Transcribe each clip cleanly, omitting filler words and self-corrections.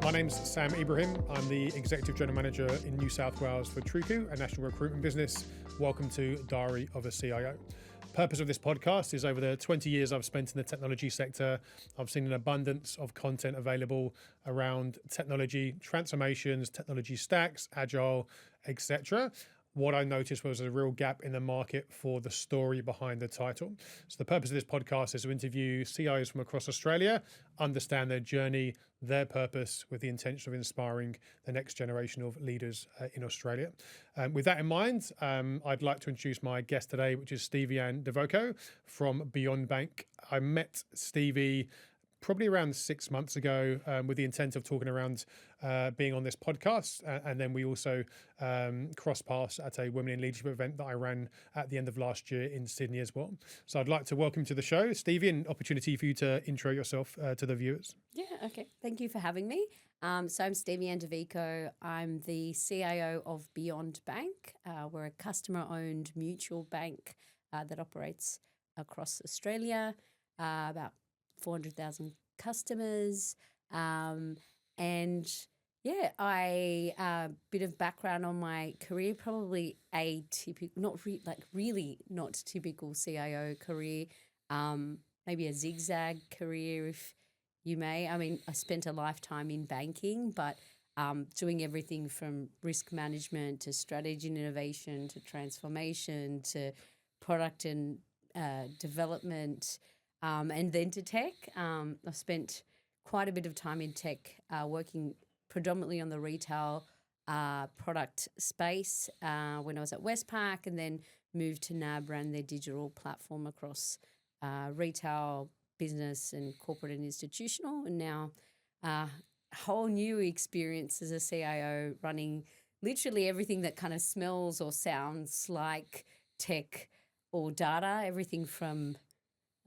My name's Sam Ebrahim. I'm the Executive General Manager in New South Wales for Truku, a national recruitment business. Welcome to Diary of a CIO. Purpose of this podcast is over the 20 years I've spent in the technology sector, I've seen an abundance of content available around technology transformations, technology stacks, agile, etc. What I noticed was a real gap in the market for the story behind the title. So the purpose of this podcast is to interview CIOs from across Australia, understand their journey, their purpose, with the intention of inspiring the next generation of leaders in Australia. With that in mind, I'd like to introduce my guest today, which is Stevie-Ann Divoco from Beyond Bank. I met Stevie probably around 6 months ago with the intent of talking around being on this podcast. And then we also crossed paths at a Women in Leadership event that I ran at the end of last year in Sydney as well. So I'd like to welcome you to the show, Stevie, an opportunity for you to intro yourself to the viewers. Yeah, okay. Thank you for having me. So I'm Stevie-Ann Divoco. I'm the CIO of Beyond Bank. We're a customer-owned mutual bank that operates across Australia, about 400,000 customers. And yeah, bit of background on my career, probably really not typical CIO career, maybe a zigzag career, if you may. I mean, I spent a lifetime in banking, but doing everything from risk management to strategy and innovation to transformation to product and development, and then to tech. I've spent quite a bit of time in tech, working predominantly on the retail product space when I was at Westpac, and then moved to NAB, ran their digital platform across retail, business and corporate and institutional, and now a whole new experience as a CIO running literally everything that kind of smells or sounds like tech or data, everything from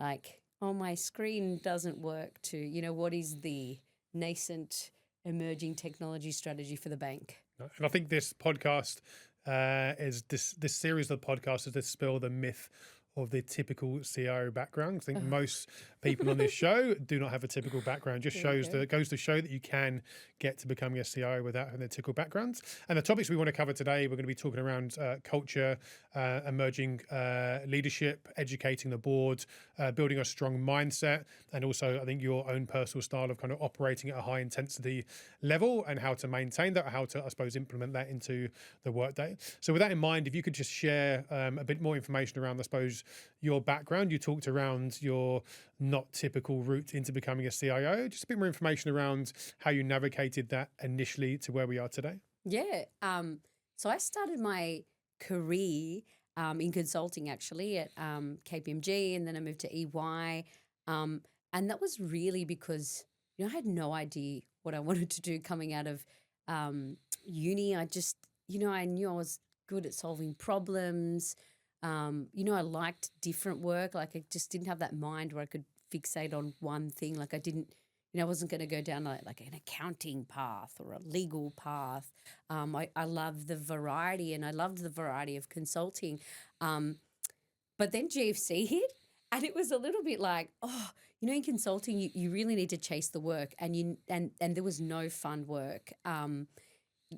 like, oh, my screen doesn't work to, what is the nascent emerging technology strategy for the bank? And I think this podcast is this series of the podcast is to dispel the myth of the typical CIO background. I think most people on this show do not have a typical background. Just goes to show that you can get to becoming a CIO without having a typical background. And the topics we want to cover today, we're going to be talking around culture, emerging leadership, educating the board, building a strong mindset, and also I think your own personal style of kind of operating at a high intensity level and how to maintain that, or how to, I suppose, implement that into the workday. So with that in mind, if you could just share a bit more information around, I suppose, your background. You talked around your not typical route into becoming a CIO. Just a bit more information around how you navigated that initially to where we are today. Yeah. So I started my career in consulting, actually, at KPMG, and then I moved to EY. And that was really because, I had no idea what I wanted to do coming out of uni. I just, I knew I was good at solving problems. I liked different work. Like, I just didn't have that mind where I could fixate on one thing. Like, I wasn't going to go down like an accounting path or a legal path. I love the variety, and I loved the variety of consulting. But then GFC hit, and it was a little bit like, in consulting, you really need to chase the work, and there was no fun work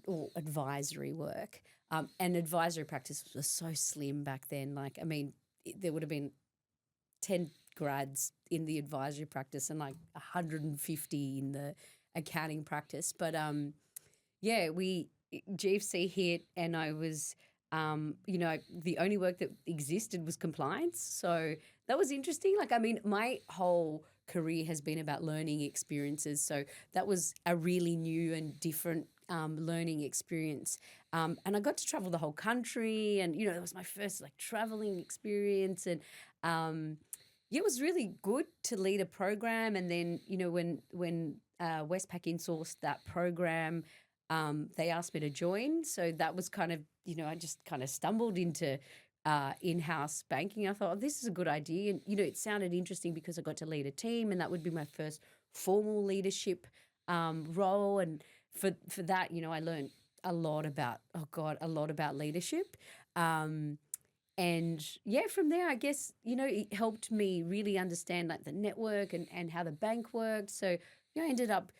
or advisory work. And advisory practice was so slim back then. Like, I mean, there would have been 10 grads in the advisory practice and like 150 in the accounting practice. But GFC hit, and I was, the only work that existed was compliance. So that was interesting. Like, I mean, my whole career has been about learning experiences. So that was a really new and different learning experience. And I got to travel the whole country, and, it was my first like traveling experience. And it was really good to lead a program. And then, when Westpac insourced that program, they asked me to join. So that was kind of, I just kind of stumbled into in-house banking. I thought, this is a good idea. And, it sounded interesting because I got to lead a team, and that would be my first formal leadership role. And for that, I learned a lot about leadership. And yeah, from there, I guess, it helped me really understand like the network and how the bank worked. So, I ended up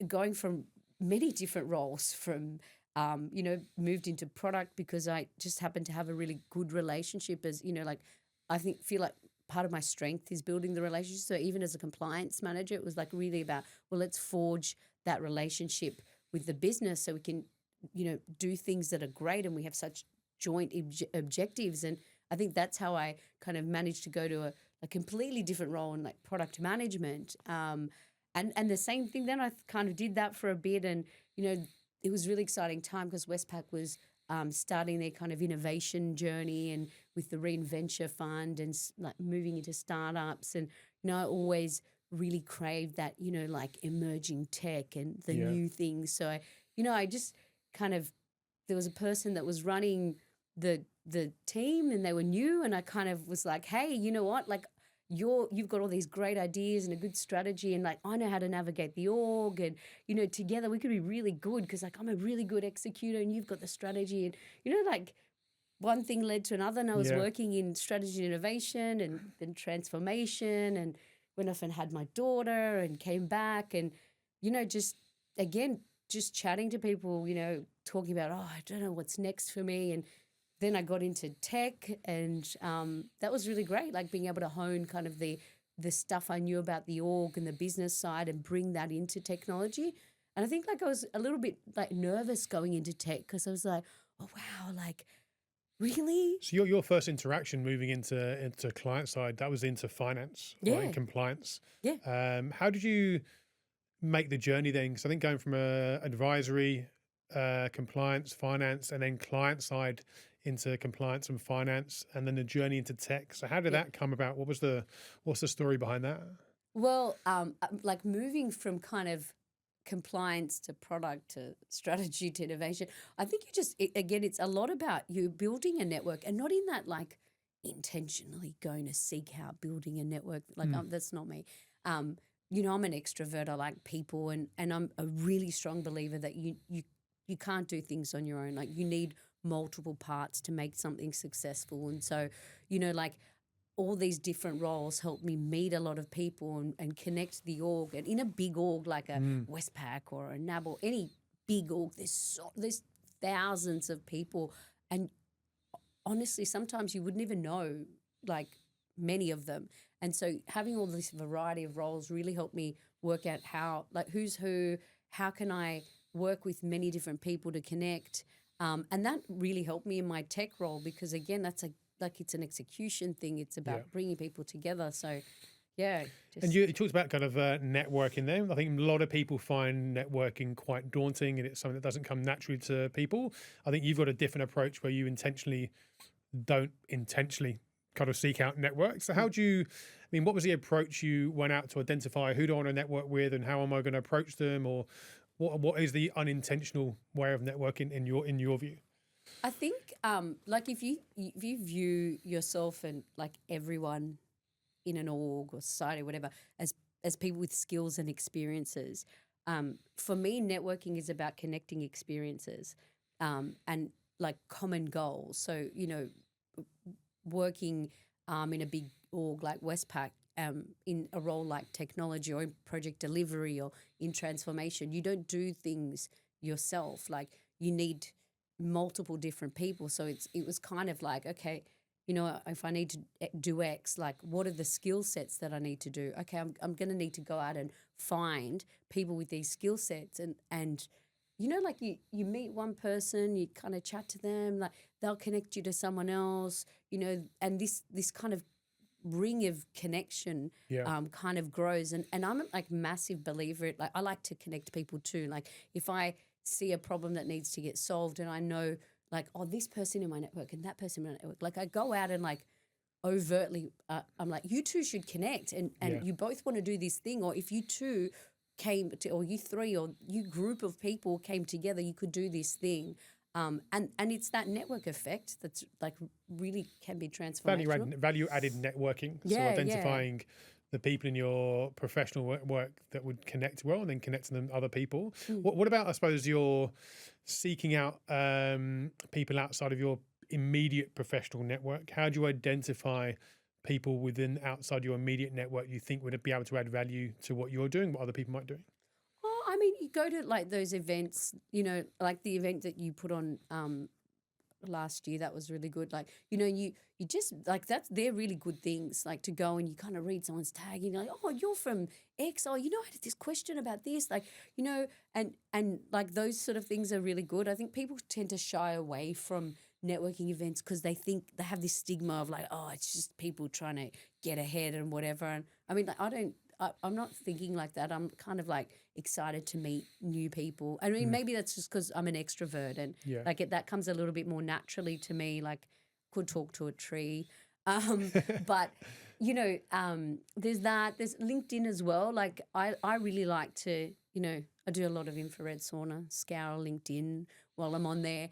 going from many different roles from, moved into product because I just happened to have a really good relationship as, like, feel like part of my strength is building the relationship. So even as a compliance manager, it was like really about, well, let's forge that relationship with the business so we can, do things that are great and we have such joint objectives. And I think that's how I kind of managed to go to a completely different role in like product management. And the same thing, then I kind of did that for a bit. And, it was really exciting time because Westpac was starting their kind of innovation journey and with the Reinventure Fund and like moving into startups. And, I always really craved that, like emerging tech and the new things. So, I just kind of, there was a person that was running the team and they were new, and I kind of was like, hey, you know what, like you've got all these great ideas and a good strategy, and like I know how to navigate the org, and together we could be really good because like I'm a really good executor and you've got the strategy, and like one thing led to another, and I was working in strategy and innovation and then transformation, and went off and had my daughter and came back, and just again just chatting to people, talking about, oh, I don't know what's next for me. And then I got into tech, and that was really great, like being able to hone kind of the stuff I knew about the org and the business side and bring that into technology. And I think like I was a little bit like nervous going into tech because I was like, oh, wow, like really? So your first interaction moving into client side, that was into finance, right, and compliance. Yeah. How did you make the journey then? Because I think going from advisory, compliance, finance, and then client side into compliance and finance, and then the journey into tech. So how did that come about? What's the story behind that? Well, like moving from kind of compliance to product to strategy to innovation, I think again, it's a lot about you building a network, and not in that like intentionally going to seek out building a network. Like that's not me. I'm an extrovert. I like people, and I'm a really strong believer that you can't do things on your own. Like you need multiple parts to make something successful. And so, like all these different roles help me meet a lot of people and connect the org. And in a big org like a Westpac or a NAB or any big org, there's thousands of people. And honestly, sometimes you wouldn't even know like many of them. And so having all this variety of roles really helped me work out how, like who's who, how can I work with many different people to connect. And that really helped me in my tech role because, again, that's like it's an execution thing. It's about bringing people together. So, yeah. And you talked about kind of networking there. I think a lot of people find networking quite daunting, and it's something that doesn't come naturally to people. I think you've got a different approach where you don't intentionally kind of seek out networks. So how do you, what was the approach you went out to identify who do I want to network with and how am I going to approach them, or what is the unintentional way of networking in your view? I think like if you view yourself and like everyone in an org or society or whatever as people with skills and experiences, for me networking is about connecting experiences and like common goals. So working in a big org like Westpac, in a role like technology or in project delivery or in transformation, you don't do things yourself. Like you need multiple different people. So it was kind of like, okay, if I need to do X, like what are the skill sets that I need to do? Okay, I'm going to need to go out and find people with these skill sets and like you meet one person, you kind of chat to them, like they'll connect you to someone else, and this kind of ring of connection kind of grows. And I'm a like massive believer. Like I like to connect people too. Like if I see a problem that needs to get solved and I know like, oh, this person in my network and that person in my network, like I go out and like overtly, I'm like, you two should connect and you both want to do this thing. Or if you two came to, or you three or you group of people came together, you could do this thing. And it's that network effect that's like really can be transformational. Value added networking. So identifying the people in your professional work that would connect well and then connecting them to other people. What about, I suppose, you're seeking out people outside of your immediate professional network? How do you identify people outside your immediate network you think would be able to add value to what you're doing, what other people might do? Well, I mean, you go to like those events, like the event that you put on last year, that was really good. Like, you just like they're really good things, like to go and you kind of read someone's tag and you're like, oh, you're from X. Oh, I had this question about this, like, and like those sort of things are really good. I think people tend to shy away from networking events because they think they have this stigma of like, oh, it's just people trying to get ahead and whatever. And I mean, like, I'm not thinking like that. I'm kind of like excited to meet new people. I mean, maybe that's just because I'm an extrovert and like that comes a little bit more naturally to me. Like, could talk to a tree, but there's that. There's LinkedIn as well. Like, I really like to, I do a lot of infrared sauna, scour LinkedIn while I'm on there.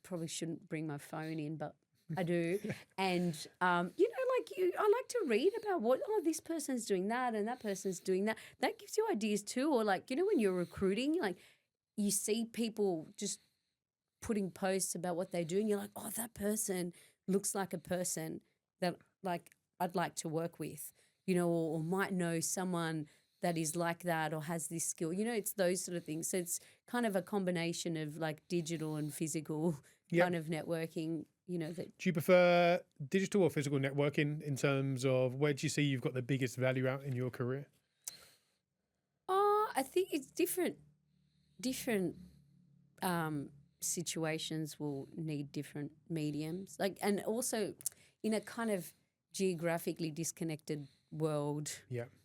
Probably shouldn't bring my phone in, but I do. And, I like to read about this person's doing that and that person's doing that. That gives you ideas too. Or like, when you're recruiting, like you see people just putting posts about what they do and you're like, oh, that person looks like a person that like I'd like to work with, or might know someone that is like that or has this skill. It's those sort of things. So it's kind of a combination of like digital and physical kind of networking, that. Do you prefer digital or physical networking in terms of where do you see you've got the biggest value out in your career? I think it's different situations will need different mediums. Like, and also in a kind of geographically disconnected world,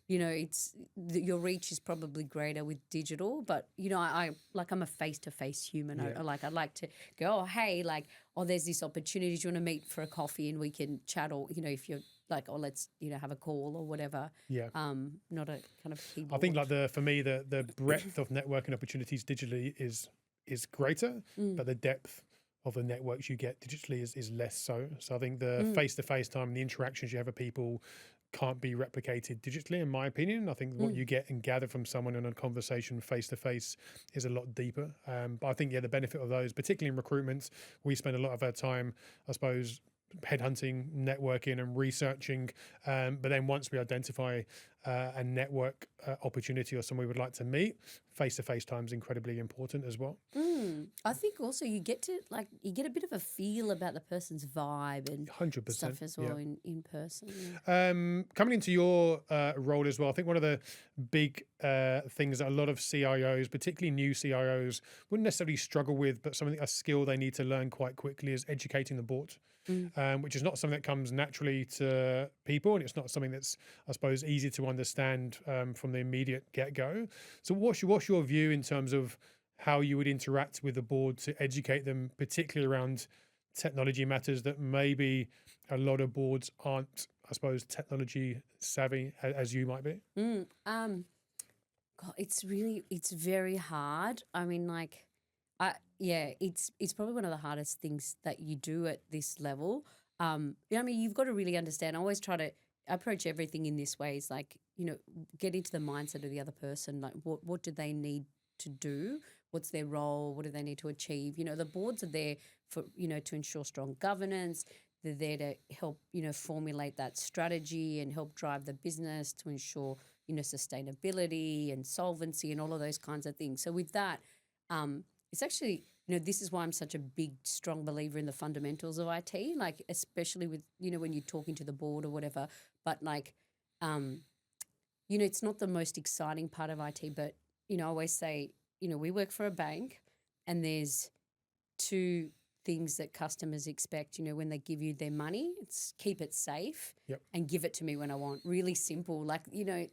your reach is probably greater with digital, but I'm a face-to-face human. I'd like to go, oh, hey, like, oh, there's this opportunity. Do you want to meet for a coffee and we can chat, or if you're like, oh, let's have a call or whatever. Not a kind of keyboard. I think like for me the breadth of networking opportunities digitally is greater, but the depth of the networks you get digitally is less so. So I think the face-to-face time and the interactions you have with people can't be replicated digitally, in my opinion. I think what you get and gather from someone in a conversation face-to-face is a lot deeper. But I think, the benefit of those, particularly in recruitment, we spend a lot of our time, I suppose, headhunting, networking and researching. But then once we identify a network opportunity or someone we would like to meet, face-to-face time is incredibly important as well. I think also you get a bit of a feel about the person's vibe and 100%, stuff as well in person. Coming into your role as well, I think one of the big things that a lot of CIOs, particularly new CIOs, wouldn't necessarily struggle with, but something, a skill they need to learn quite quickly, is educating the board. Which is not something that comes naturally to people, and it's not something that's, I suppose, easy to understand from the immediate get-go. So what's your view in terms of how you would interact with the board to educate them, particularly around technology matters that maybe a lot of boards aren't, I suppose, technology savvy as you might be? God, it's very hard. I mean, like, it's probably one of the hardest things that you do at this level. I mean, you've got to really understand. I always try to approach everything in this way. Is like, get into the mindset of the other person. Like, what do they need to do? What's their role? What do they need to achieve? The boards are there for, to ensure strong governance. They're there to help, formulate that strategy and help drive the business to ensure, sustainability and solvency and all of those kinds of things. So with that, it's actually, this is why I'm such a big, strong believer in the fundamentals of IT, like especially with, when you're talking to the board or whatever. But like, it's not the most exciting part of IT, but, I always say, we work for a bank and there's two things that customers expect, when they give you their money. It's keep it safe and give it to me when I want. Really simple. Like,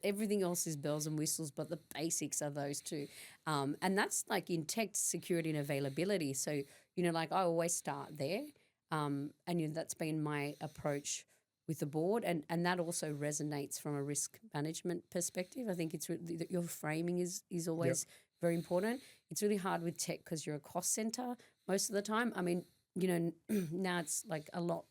everything else is bells and whistles, but the basics are those two. And that's like in tech, security and availability. So, like I always start there. And that's been my approach with the board. And that also resonates from a risk management perspective. I think it's your framing is always very important. It's really hard with tech because you're a cost center most of the time. I mean, now it's like a lot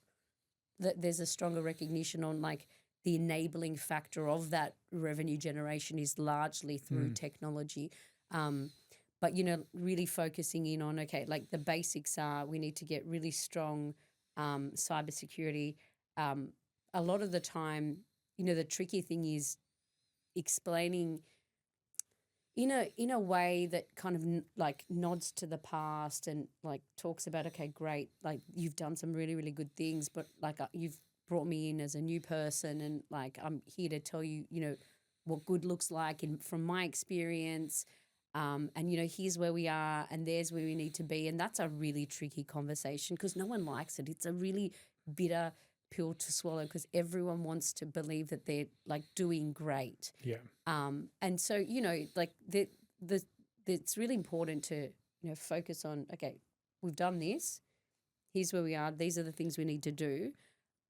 that there's a stronger recognition on like the enabling factor of that revenue generation is largely through technology. But, really focusing in on, okay, like the basics are we need to get really strong cybersecurity. A lot of the time, the tricky thing is explaining in a way that kind of like nods to the past and like talks about, okay, great, like you've done some really, really good things, but like you've brought me in as a new person, and like I'm here to tell you, what good looks like from my experience. And here's where we are and there's where we need to be. And that's a really tricky conversation because no one likes it. It's a really bitter pill to swallow because everyone wants to believe that they're like doing great. Yeah. And so, like it's really important to, focus on, okay, we've done this. Here's where we are. These are the things we need to do.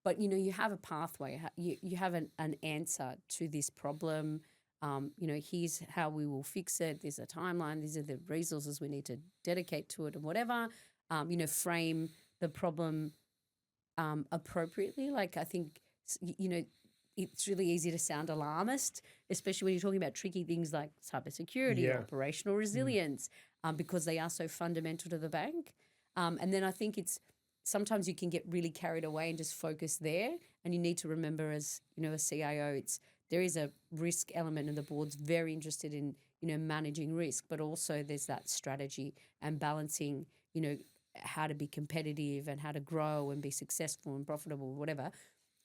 But, you have a pathway. You have an answer to this problem. Here's how we will fix it. There's a timeline. These are the resources we need to dedicate to it and whatever. Frame the problem appropriately. Like I think, it's really easy to sound alarmist, especially when you're talking about tricky things like cybersecurity or operational resilience, because they are so fundamental to the bank. And then I think sometimes you can get really carried away and just focus there. And you need to remember as, a CIO, there is a risk element and the board's very interested in, managing risk, but also there's that strategy and balancing, how to be competitive and how to grow and be successful and profitable, whatever.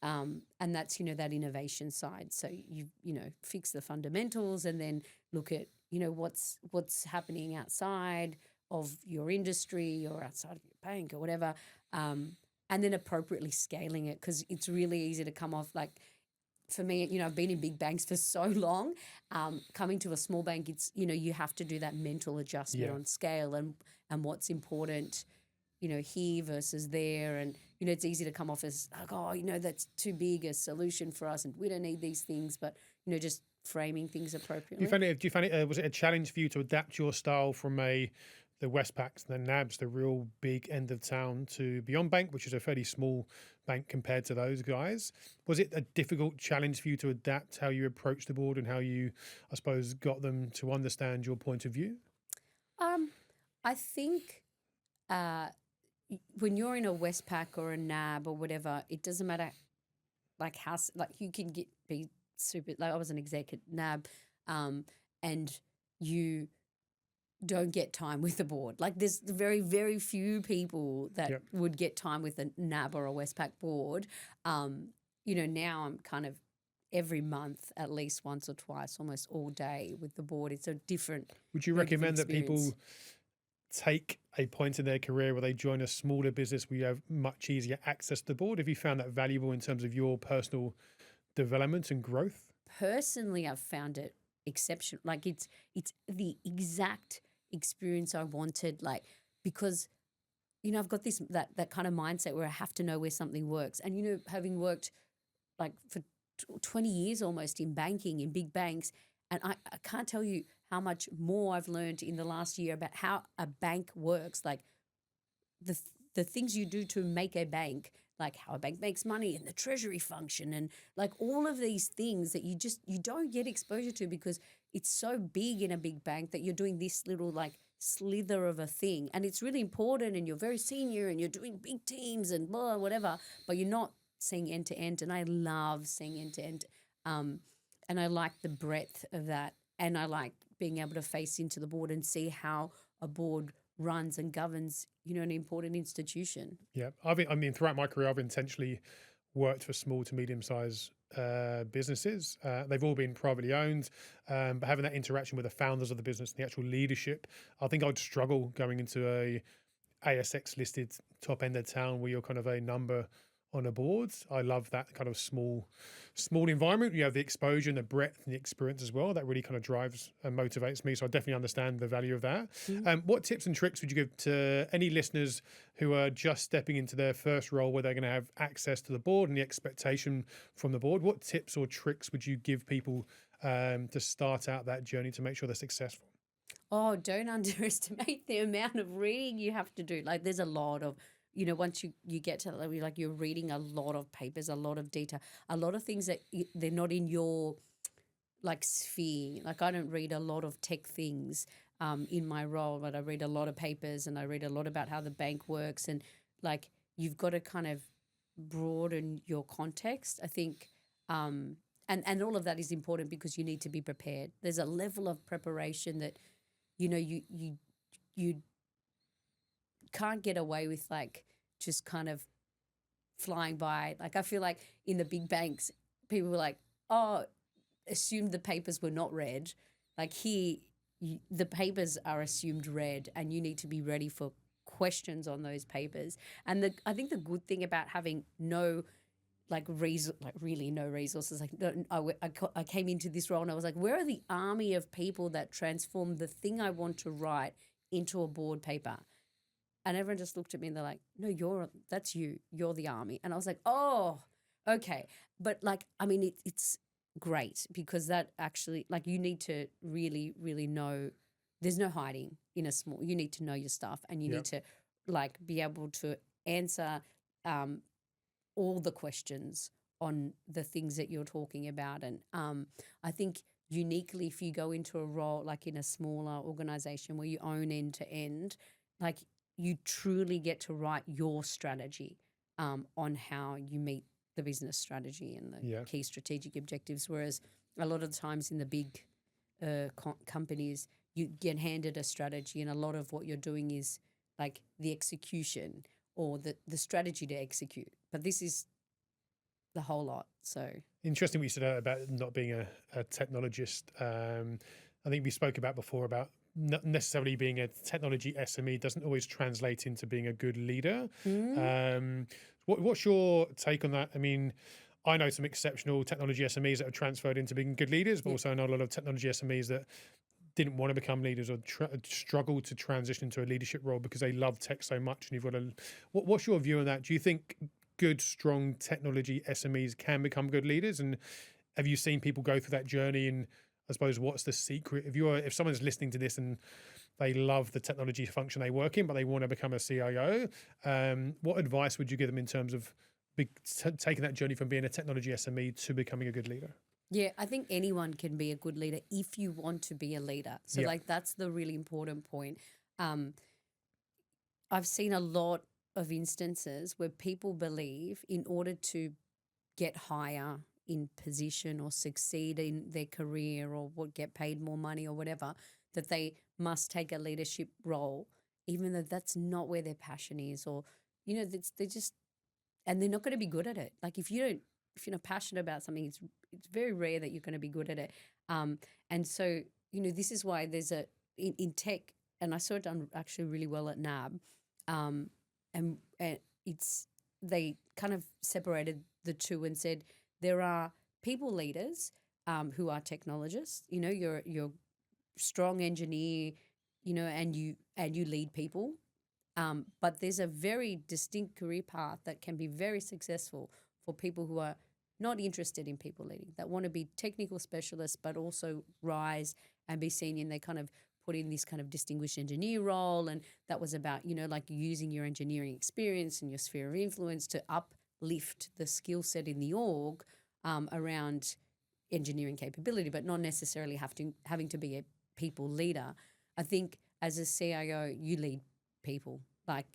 And that's, that innovation side. So fix the fundamentals and then look at, what's happening outside of your industry or outside of your bank or whatever. And then appropriately scaling it, because it's really easy to come off like, for me, I've been in big banks for so long. Coming to a small bank, it's, you have to do that mental adjustment on scale and what's important, here versus there. And, it's easy to come off as like, oh, that's too big a solution for us and we don't need these things, but, just framing things appropriately. Do you find it was it a challenge for you to adapt your style from the Westpacs and the NABs, the real big end of town, to Beyond Bank, which is a fairly small bank compared to those guys? Was it a difficult challenge for you to adapt how you approach the board and how you, I suppose, got them to understand your point of view? I think when you're in a Westpac or a NAB or whatever, it doesn't matter like how, like you can be super, like I was an exec at NAB, and you don't get time with the board. Like there's very, very few people that would get time with a NAB or a Westpac board. Now I'm kind of every month, at least once or twice, almost all day with the board. It's a different. Would you recommend that people take a point in their career where they join a smaller business where you have much easier access to the board? Have you found that valuable in terms of your personal development and growth? Personally, I've found it exceptional. Like it's the exact experience I wanted, like, because I've got that kind of mindset where I have to know where something works. And having worked like for 20 years almost in banking, in big banks, and I can't tell you how much more I've learned in the last year about how a bank works, like the things you do to make a bank, like how a bank makes money and the treasury function and like all of these things that you don't get exposure to because it's so big in a big bank that you're doing this little like slither of a thing. And it's really important and you're very senior and you're doing big teams and blah, whatever, but you're not seeing end to end. And I love seeing end to end. And I like the breadth of that. And I like being able to face into the board and see how a board runs and governs, an important institution. Yeah. Throughout my career, I've intentionally worked for small to medium-sized businesses. They've all been privately owned, but having that interaction with the founders of the business and the actual leadership, I think I'd struggle going into a ASX-listed top end of town where you're kind of a number on a board. I love that kind of small environment. You have the exposure and the breadth and the experience as well. That really kind of drives and motivates me. So I definitely understand the value of that. Mm-hmm. What tips and tricks would you give to any listeners who are just stepping into their first role where they're going to have access to the board and the expectation from the board? What tips or tricks would you give people to start out that journey to make sure they're successful? Oh, don't underestimate the amount of reading you have to do. Like there's a lot of, once you get to like you're reading a lot of papers, a lot of data, a lot of things that they're not in your like sphere. Like I don't read a lot of tech things in my role, but I read a lot of papers and I read a lot about how the bank works. And like you've got to kind of broaden your context. I think and all of that is important because you need to be prepared. There's a level of preparation that, you can't get away with, like, just kind of flying by. Like, I feel like in the big banks, people were like, oh, assumed the papers were not read. Like here, the papers are assumed read, and you need to be ready for questions on those papers. And I think the good thing about having really no resources. Like, I came into this role and I was like, where are the army of people that transform the thing I want to write into a board paper? And everyone just looked at me and they're like, no, that's you. You're the army. And I was like, oh, okay. But like, I mean, it's great because that actually, like, you need to really, really know. There's no hiding in a small. You need to know your stuff, and you need to, like, be able to answer all the questions on the things that you're talking about. And I think uniquely, if you go into a role like in a smaller organization where you own end to end, like, you truly get to write your strategy on how you meet the business strategy and the key strategic objectives. Whereas a lot of the times in the big companies, you get handed a strategy, and a lot of what you're doing is like the execution or the strategy to execute. But this is the whole lot. So interesting what you said about not being a technologist. I think we spoke about before about not necessarily being a technology SME doesn't always translate into being a good leader. What's your take on that? I mean, I know some exceptional technology SMEs that have transferred into being good leaders, but also I know a lot of technology SMEs that didn't want to become leaders or struggled to transition into a leadership role because they love tech so much. And you've got to, what's your view on that? Do you think good, strong technology SMEs can become good leaders? And have you seen people go through that journey? And I suppose, what's the secret? If someone's listening to this and they love the technology function they work in, but they want to become a CIO, what advice would you give them in terms of taking that journey from being a technology SME to becoming a good leader? Yeah, I think anyone can be a good leader if you want to be a leader. So like, that's the really important point. I've seen a lot of instances where people believe in order to get higher in position or succeed in their career or get paid more money or whatever, that they must take a leadership role, even though that's not where their passion is, or, they're just, and they're not going to be good at it. Like, if you're not passionate about something, it's very rare that you're going to be good at it. And so, this is why there's in tech, and I saw it done actually really well at NAB, and they kind of separated the two and said there are people leaders who are technologists. You're a strong engineer, and you lead people. But there's a very distinct career path that can be very successful for people who are not interested in people leading, that want to be technical specialists but also rise and be senior. And they kind of put in this kind of distinguished engineer role, and that was about, like, using your engineering experience and your sphere of influence to uplift the skill set in the org around engineering capability, but not necessarily having to be a people leader. I think as a CIO, you lead people. Like,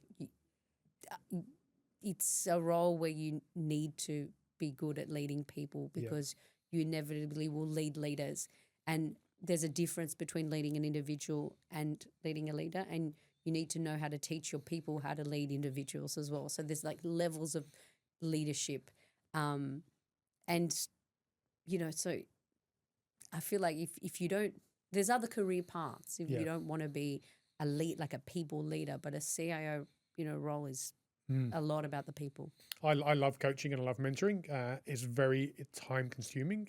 it's a role where you need to be good at leading people because you inevitably will lead leaders. And there's a difference between leading an individual and leading a leader, and you need to know how to teach your people how to lead individuals as well. So there's like levels of leadership. And, so I feel like if you don't, there's other career paths. If you don't want to be a lead, like a people leader, but a CIO, role is a lot about the people. I love coaching and I love mentoring. It's very time consuming,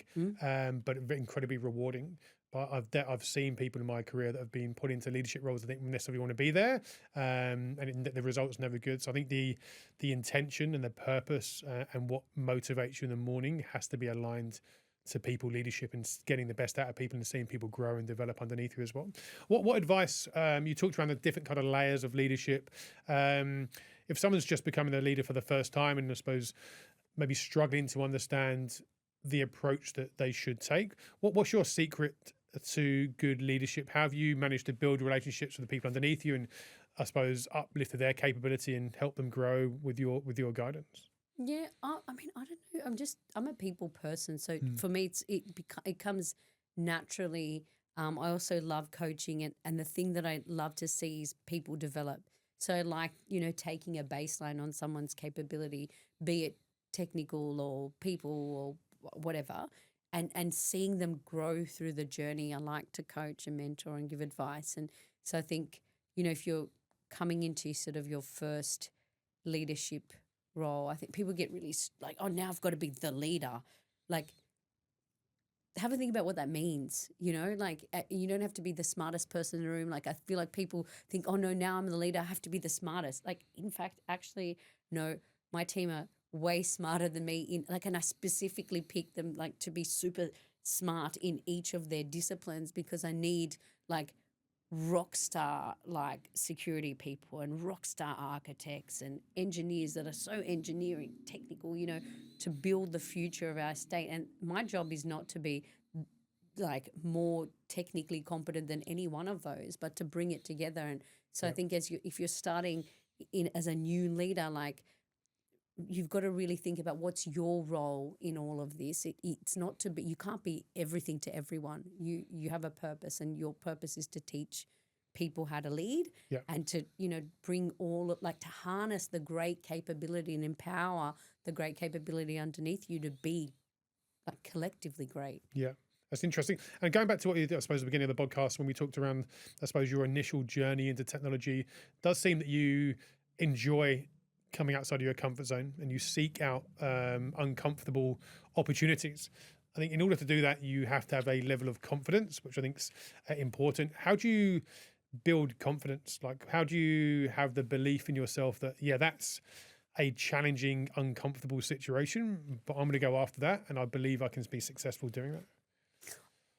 but incredibly rewarding. But I've seen people in my career that have been put into leadership roles that didn't necessarily want to be there, and the results never good. So I think the intention and the purpose and what motivates you in the morning has to be aligned to people leadership and getting the best out of people and seeing people grow and develop underneath you as well. What advice, you talked around the different kind of layers of leadership. If someone's just becoming a leader for the first time and I suppose maybe struggling to understand the approach that they should take, what's your secret to good leadership? How have you managed to build relationships with the people underneath you and I suppose uplift their capability and help them grow with your guidance? Yeah, I mean, I don't know. I'm a people person, so Mm. for me, it comes naturally. I also love coaching, and the thing that I love to see is people develop. So, like, taking a baseline on someone's capability, be it technical or people or whatever, and seeing them grow through the journey. I like to coach and mentor and give advice, and so I think if you're coming into sort of your first leadership role. I think people get really like, oh, now I've got to be the leader. Like, have a think about what that means. Like you don't have to be the smartest person in the room. Like, I feel like people think, oh no, now I'm the leader, I have to be the smartest. Like, in fact, actually, no, my team are way smarter than me and I specifically picked them like to be super smart in each of their disciplines because I need like rock star like security people and rock star architects and engineers that are so engineering technical, to build the future of our state. And my job is not to be like more technically competent than any one of those, but to bring it together. And so I Yeah. think if you're starting in as a new leader, like you've got to really think about what's your role in all of this. It's not to be, you can't be everything to everyone. You have a purpose, and your purpose is to teach people how to lead Yeah. and to bring like to harness the great capability and empower the great capability underneath you to be like collectively great. Yeah. That's interesting. And going back to what you did, I suppose, at the beginning of the podcast, when we talked around, I suppose, your initial journey into technology, does seem that you enjoy coming outside of your comfort zone and you seek out uncomfortable opportunities. I think in order to do that, you have to have a level of confidence, which I think is important. How do you build confidence? Like, how do you have the belief in yourself that, yeah, that's a challenging, uncomfortable situation, but I'm going to go after that, and I believe I can be successful doing that?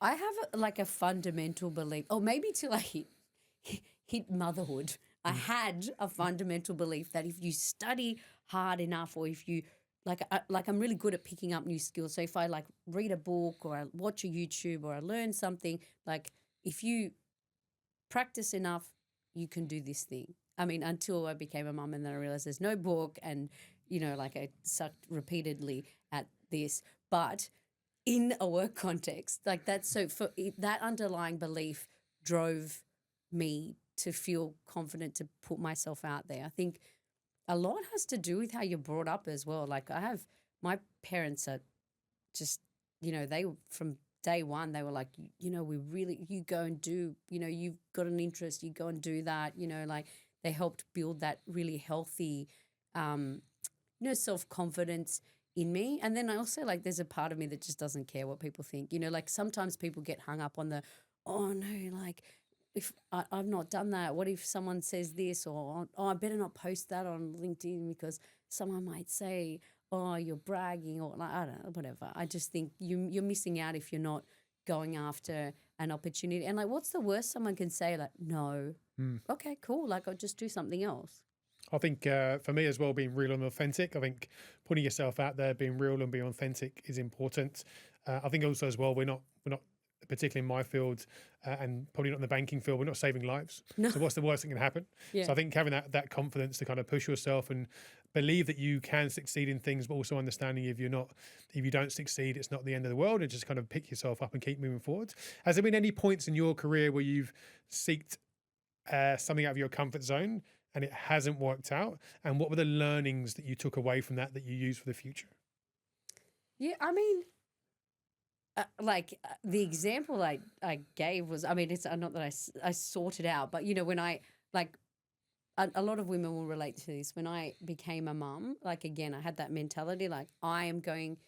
I have like a fundamental belief, or maybe till I hit motherhood, I Mm. had a fundamental belief that if you study hard enough, or if you like I'm really good at picking up new skills. So if I like read a book or I watch a YouTube or I learn something, like if you practice enough, you can do this thing. I mean, until I became a mum and then I realized there's no book, and like I sucked repeatedly at this, but in a work context like that. So that underlying belief drove me to feel confident to put myself out there. I think a lot has to do with how you're brought up as well. Like my parents are just, they from day one, they were like, we really, you go and do, you've got an interest, you go and do that, like they helped build that really healthy, um, self-confidence in me. And then I also like there's a part of me that just doesn't care what people think. Like sometimes people get hung up on the, oh no, like if I've not done that, what if someone says this, or oh, I better not post that on LinkedIn because someone might say, oh, you're bragging, or like I don't know, whatever. I just think you're missing out if you're not going after an opportunity. And like, what's the worst someone can say? Like, no, Mm. okay, cool. Like, I'll just do something else. I think for me as well, being real and authentic, I think putting yourself out there, being real and being authentic is important. I think also as well, we're not particularly in my field and probably not in the banking field, we're not saving lives. No, So what's the worst that can happen? yeah, So I think having that confidence to kind of push yourself and believe that you can succeed in things, but also understanding if you don't succeed, it's not the end of the world, and just kind of pick yourself up and keep moving forward. Has there been any points in your career where you've seeked something out of your comfort zone and it hasn't worked out? And what were the learnings that you took away from that you use for the future? yeah. I mean, the example I gave was, I mean, it's not that I sought it out, but when I like a lot of women will relate to this. When I became a mum, like again, I had that mentality, like I am going,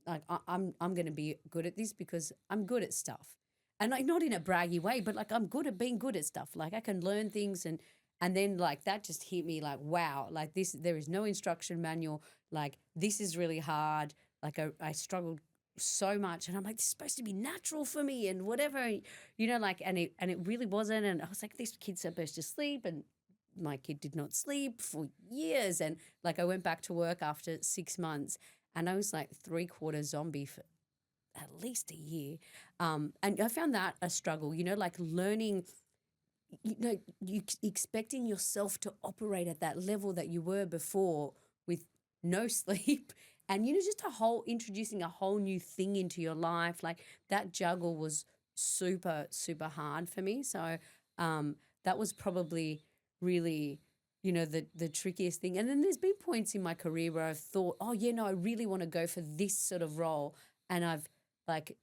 like I'm going to be good at this because I'm good at stuff, and like not in a braggy way, but like I'm good at being good at stuff. Like I can learn things, and then like that just hit me like, wow, like this, there is no instruction manual. Like this is really hard. Like I struggled so much, and I'm like, this is supposed to be natural for me and whatever, like, and it really wasn't. And I was like, this kid's supposed to sleep, and my kid did not sleep for years. And like I went back to work after 6 months, and I was like 3/4 zombie for at least a year. And I found that a struggle, like learning, you expecting yourself to operate at that level that you were before with no sleep, and just introducing a whole new thing into your life. Like that juggle was super super hard for me. So that was probably really the trickiest thing. And then there's been points in my career where I've thought, oh yeah, no, I really want to go for this sort of role, and I've like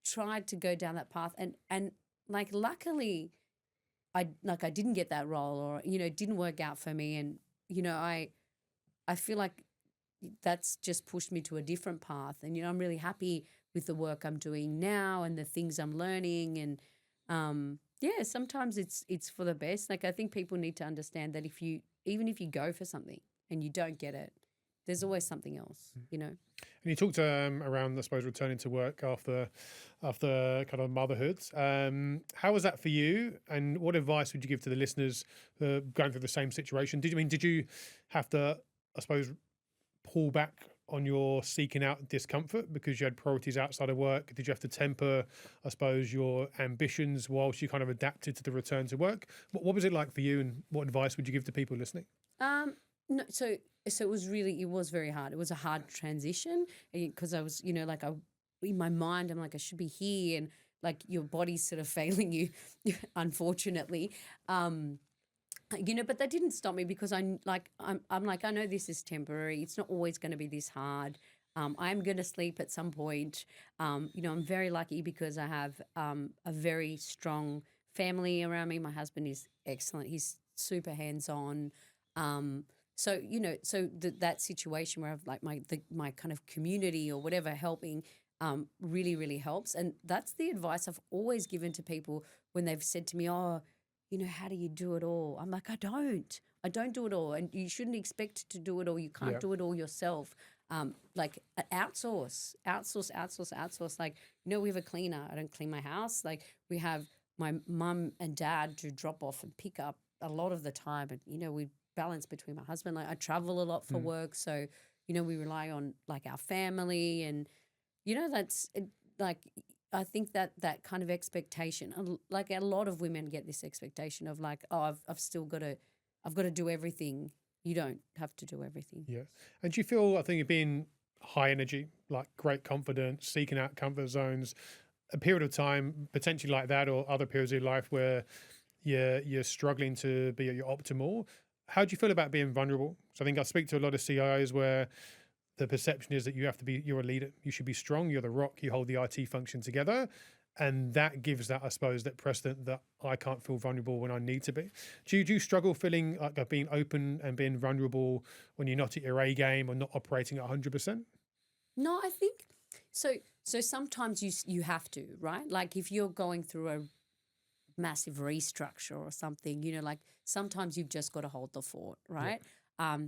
tried to go down that path, and like luckily I didn't get that role, or it didn't work out for me. And I feel like that's just pushed me to a different path. And I'm really happy with the work I'm doing now and the things I'm learning. And yeah, sometimes it's for the best. Like I think people need to understand that even if you go for something and you don't get it, there's always something else. And you talked around, I suppose, returning to work after kind of motherhood. How was that for you? And what advice would you give to the listeners going through the same situation? Did you have to, I suppose, pull back on your seeking out discomfort because you had priorities outside of work? Did you have to temper, I suppose, your ambitions whilst you kind of adapted to the return to work? What was it like for you, and what advice would you give to people listening? No, so it was very hard. It was a hard transition because I was, in my mind, I'm like, I should be here, and like your body's sort of failing you, unfortunately. But that didn't stop me because I'm like, I know this is temporary. It's not always going to be this hard. I'm going to sleep at some point. I'm very lucky because I have a very strong family around me. My husband is excellent. He's super hands-on. That situation where I've like my kind of community or whatever helping really, really helps. And that's the advice I've always given to people when they've said to me, oh, how do you do it all? I'm like, I don't do it all. And you shouldn't expect to do it all. You can't do it all yourself. Outsource. Like, we have a cleaner. I don't clean my house. Like we have my mum and dad to drop off and pick up a lot of the time. And, we balance between my husband. Like I travel a lot for work. So, we rely on like our family, and, that's like, I think that kind of expectation, like a lot of women get this expectation of like, oh, I've got to do everything. You don't have to do everything. Yeah. And do you feel, I think you're being high energy, like great confidence, seeking out comfort zones, a period of time potentially like that, or other periods of your life where you're struggling to be at your optimal? How do you feel about being vulnerable? So I think I speak to a lot of CIOs where the perception is that you're a leader. You should be strong. You're the rock. You hold the IT function together. And that gives that, I suppose, that precedent that I can't feel vulnerable when I need to be. Do you struggle feeling like being open and being vulnerable when you're not at your A game or not operating at 100%? No, I think so. So sometimes you have to, right? Like if you're going through a massive restructure or something, like sometimes you've just got to hold the fort, right? Yeah.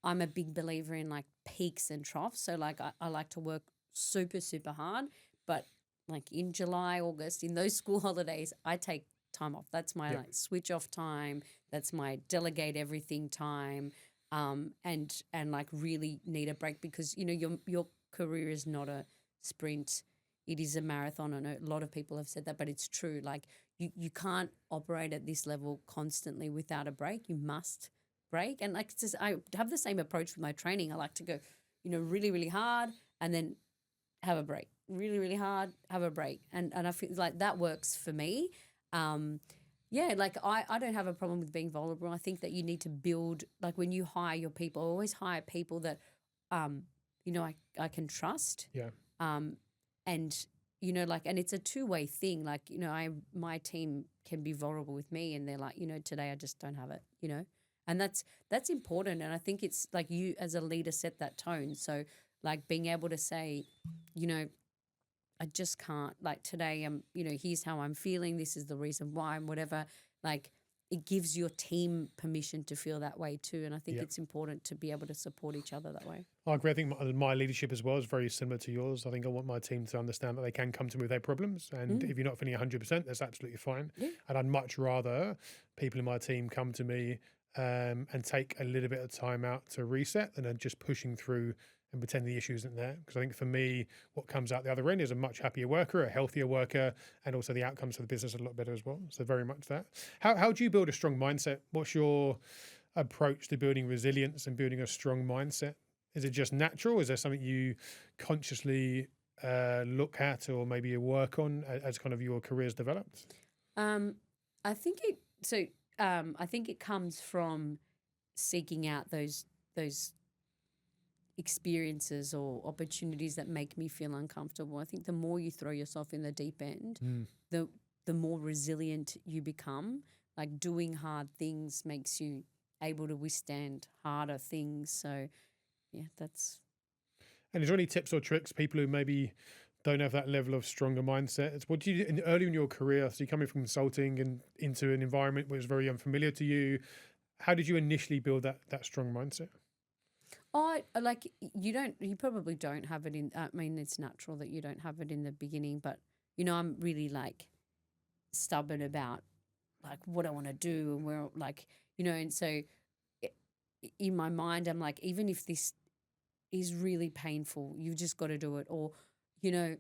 I'm a big believer in like peaks and troughs. So like I like to work super, super hard, but like in July, August, in those school holidays, I take time off. That's my like switch off time. That's my delegate everything time. And like really need a break because, your career is not a sprint. It is a marathon. I know a lot of people have said that, but it's true. Like you can't operate at this level constantly without a break. You must break. And like I have the same approach with my training. I like to go, really, really hard and then have a break. Really, really hard, have a break. And I feel like that works for me. Like I don't have a problem with being vulnerable. I think that you need to build, like when you hire your people, always hire people that, I can trust. Yeah. And, and it's a two-way thing. Like, my team can be vulnerable with me and they're like, today I just don't have it, and that's important. And I think it's like you as a leader set that tone. So like being able to say, I just can't, like today I'm, here's how I'm feeling. This is the reason why I'm whatever. Like it gives your team permission to feel that way too. And I think it's important to be able to support each other that way. I agree. I think my leadership as well is very similar to yours. I think I want my team to understand that they can come to me with their problems. And if you're not feeling 100%, that's absolutely fine. Yeah. And I'd much rather people in my team come to me and take a little bit of time out to reset than just pushing through and pretend the issue isn't there. Because I think for me, what comes out the other end is a much happier worker, a healthier worker, and also the outcomes for the business are a lot better as well. So very much that. How do you build a strong mindset? What's your approach to building resilience and building a strong mindset Is it just natural? Is there something you consciously look at or maybe you work on as kind of your career's developed? Um, I think it so I think it comes from seeking out those experiences or opportunities that make me feel uncomfortable. I think the more you throw yourself in the deep end, Mm. the the more resilient you become. Like doing hard things makes you able to withstand harder things. So yeah, that's And is there any tips or tricks people who maybe don't have that level of stronger mindset? What do you early in your career? So you're coming from consulting and into an environment which was very unfamiliar to you. How did you initially build that strong mindset? like you probably don't have it in. I mean, it's natural that you don't have it in the beginning, but I'm really like stubborn about like what I want to do and where like and so i- in my mind I'm like, even if this is really painful, you've just got to do it. Or you know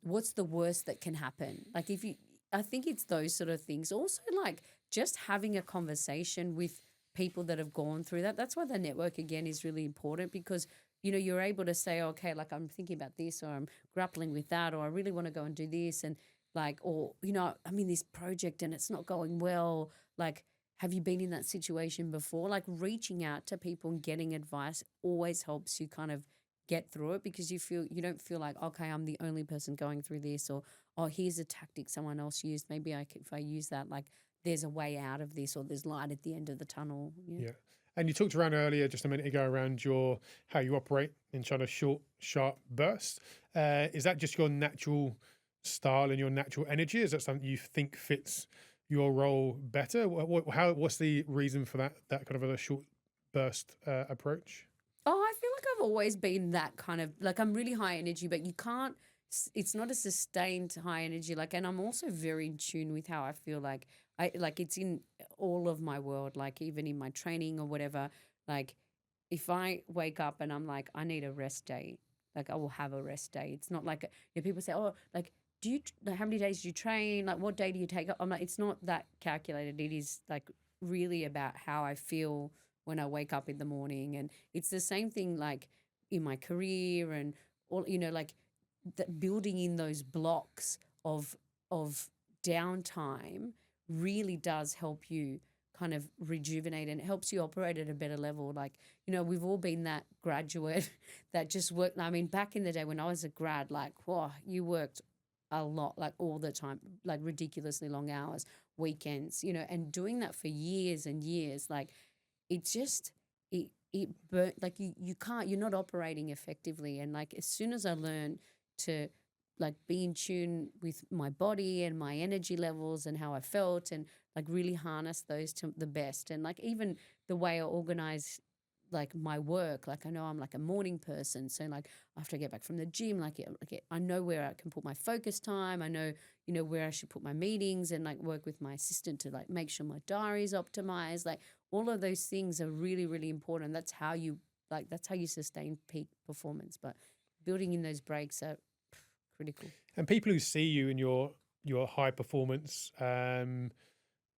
what's the worst that can happen? Like if you I think it's those sort of things. Also, like just having a conversation with people that have gone through that. That's why the network again is really important, because you're able to say, okay, like I'm thinking about this, or I'm grappling with that, or I really want to go and do this. And like, or I'm in this project and it's not going well. Like, have you been in that situation before? Like reaching out to people and getting advice always helps you kind of get through it, because you don't feel like, okay, I'm the only person going through this, or oh, here's a tactic someone else used, maybe if I use that, like there's a way out of this, or there's light at the end of the tunnel. Yeah. Yeah. And you talked around earlier, just a minute ago, around how you operate in kind of short, sharp bursts. Is that just your natural style and your natural energy? Is that something you think fits your role better? What's the reason for that kind of a short burst approach? Oh, I feel like I've always been that kind of like, I'm really high energy, but you can't. It's not a sustained high energy. Like, and I'm also very in tune with how I feel. Like, it's in all of my world. Like, even in my training or whatever. Like, if I wake up and I'm like, I need a rest day, like I will have a rest day. It's not like people say, oh, like, like, how many days do you train? Like, what day do you take up? I'm like, it's not that calculated. It is like really about how I feel when I wake up in the morning. And it's the same thing like in my career and all, like building in those blocks of downtime really does help you kind of rejuvenate, and it helps you operate at a better level. Like, we've all been that graduate that just worked. I mean, back in the day when I was a grad, like, whoa, you worked a lot, like all the time, like ridiculously long hours, weekends, and doing that for years and years, like it's just it burnt, like you can't, you're not operating effectively. And like as soon as I learned to like be in tune with my body and my energy levels and how I felt, and like really harness those to the best. And like even the way I organize like my work, like I know I'm like a morning person, so like after I get back from the gym, I know where I can put my focus time. I know where I should put my meetings, and like work with my assistant to like make sure my diary is optimized. Like all of those things are really, really important. That's how you sustain peak performance. But building in those breaks are critical. And people who see you in your high performance, and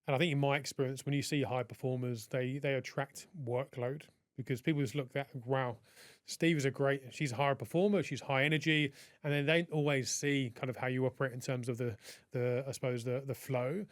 I think in my experience, when you see high performers, they attract workload, because people just look at, wow, Steve is she's a higher performer, she's high energy, and then they don't always see kind of how you operate in terms of the I suppose the flow.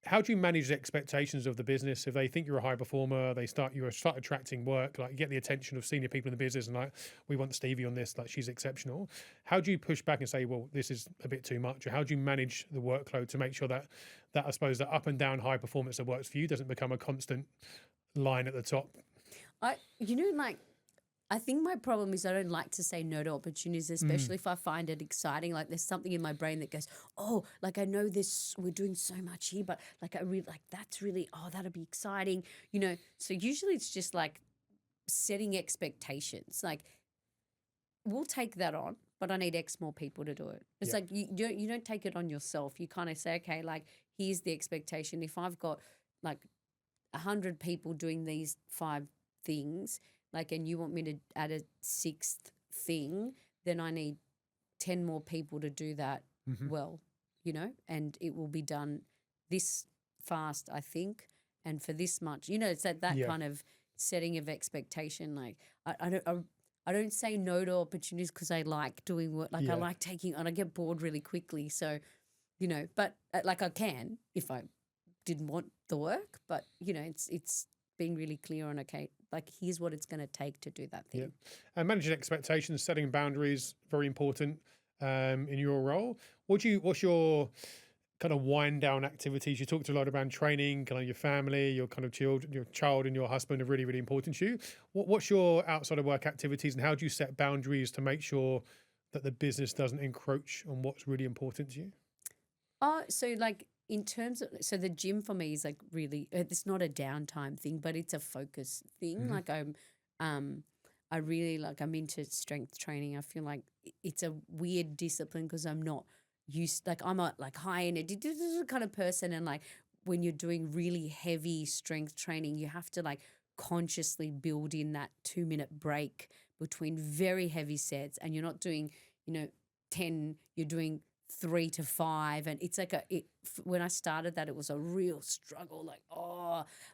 How do you manage the expectations of the business if they think you're a high performer? You start attracting work, like you get the attention of senior people in the business, and like, we want Stevie on this, like she's exceptional. How do you push back and say, well, this is a bit too much? Or how do you manage the workload to make sure that I suppose that up and down high performance that works for you doesn't become a constant line at the top? Like I think my problem is I don't like to say no to opportunities, especially if I find it exciting. Like there's something in my brain that goes, oh, like I know this, we're doing so much here, but like I really like that's really, oh, that'll be exciting. So usually it's just like setting expectations. Like we'll take that on, but I need X more people to do it. It's Yeah. like you don't take it on yourself. You kind of say, okay, like here's the expectation. If I've got like 100 people doing these 5 things, like, and you want me to add a 6th thing, then I need 10 more people to do that Hmm. well, and it will be done this fast, I think, and for this much, it's that Yeah. kind of setting of expectation. Like I don't say no to opportunities because I like doing work. Like I like taking on. I get bored really quickly. So, but like I can if I didn't want the work. But it's being really clear on like here's what it's going to take to do that thing. Yeah, and managing expectations, setting boundaries, very important in your role. What's your kind of wind down activities? You talked a lot about training, kind of your family, your kind of child and your husband are really, really important to you. What's your outside of work activities, and how do you set boundaries to make sure that the business doesn't encroach on what's really important to you? So like in terms of, so the gym for me is like really, it's not a downtime thing, but it's a focus thing. Like I really I'm into strength training. I feel like it's a weird discipline because I'm not used, like I'm a like high energy kind of person, and like when you're doing really heavy strength training, you have to like consciously build in that 2-minute break between very heavy sets, and you're not doing 10, you're doing 3 to 5, and it's like when I started that, it was a real struggle,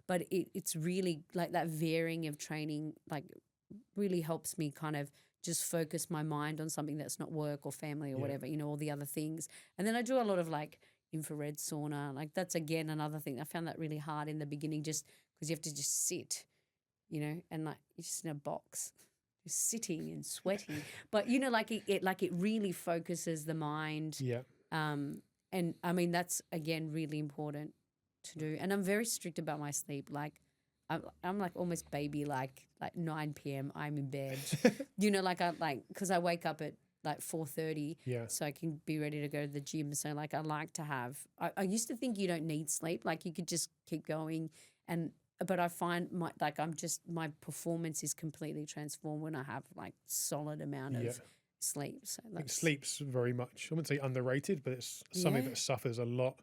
but it's really like that varying of training like really helps me kind of just focus my mind on something that's not work or family or whatever, all the other things. And then I do a lot of like infrared sauna. Like that's again another thing. I found that really hard in the beginning just because you have to just sit, and like you're just in a box, just sitting and sweating. But like it really focuses the mind. Yeah. And I mean that's again really important to do. And I'm very strict about my sleep. Like I'm like almost baby, like 9 p.m. I'm in bed, because I wake up at like 4:30, so I can be ready to go to the gym. So like I like to have. I used to think you don't need sleep, like you could just keep going, but I find my performance is completely transformed when I have like solid amount of sleep. So I think sleep's very much, I wouldn't say underrated, but it's something that suffers a lot.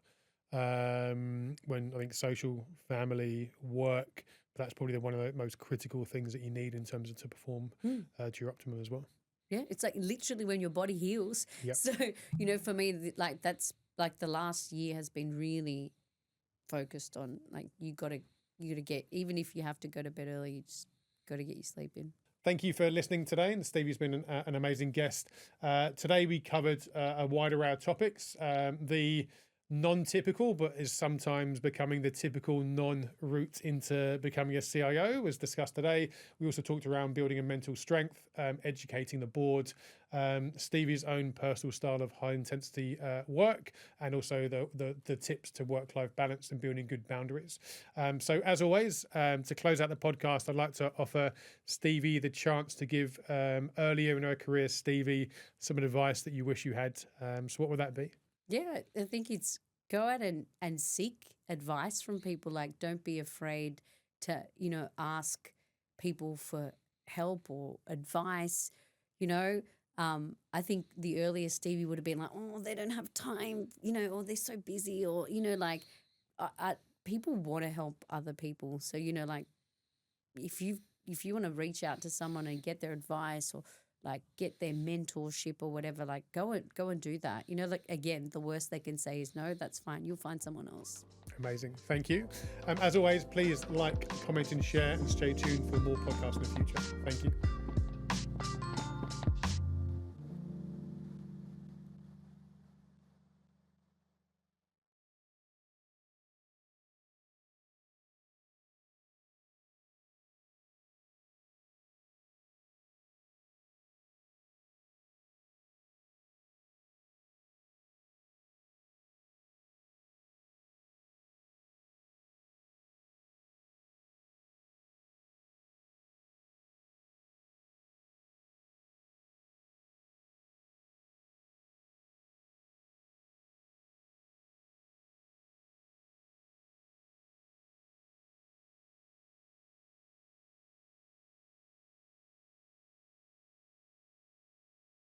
When I think social, family, work, that's probably one of the most critical things that you need in terms of to perform to your optimum as well. Yeah, it's like literally when your body heals. Yep. So, for me, like that's like the last year has been really focused on like you got to get, even if you have to go to bed early, you just got to get your sleep in. Thank you for listening today, and Stevie's been an amazing guest. Today we covered a wide array of topics. The non-typical, but is sometimes becoming the typical non-route into becoming a CIO was discussed today. We also talked around building a mental strength, educating the board, Stevie's own personal style of high intensity work, and also the tips to work-life balance and building good boundaries. So as always, to close out the podcast, I'd like to offer Stevie the chance to give earlier in her career, Stevie, some advice that you wish you had. So what would that be? Yeah, I think it's go out and seek advice from people. Like, don't be afraid to, ask people for help or advice. I think the earlier Stevie would have been like, oh, they don't have time, or they're so busy, or, people want to help other people. So, like if you want to reach out to someone and get their advice or like get their mentorship or whatever, like go and do that. Like again, the worst they can say is no, that's fine. You'll find someone else. Amazing. Thank you. As always, please like, comment and share, and stay tuned for more podcasts in the future. Thank you.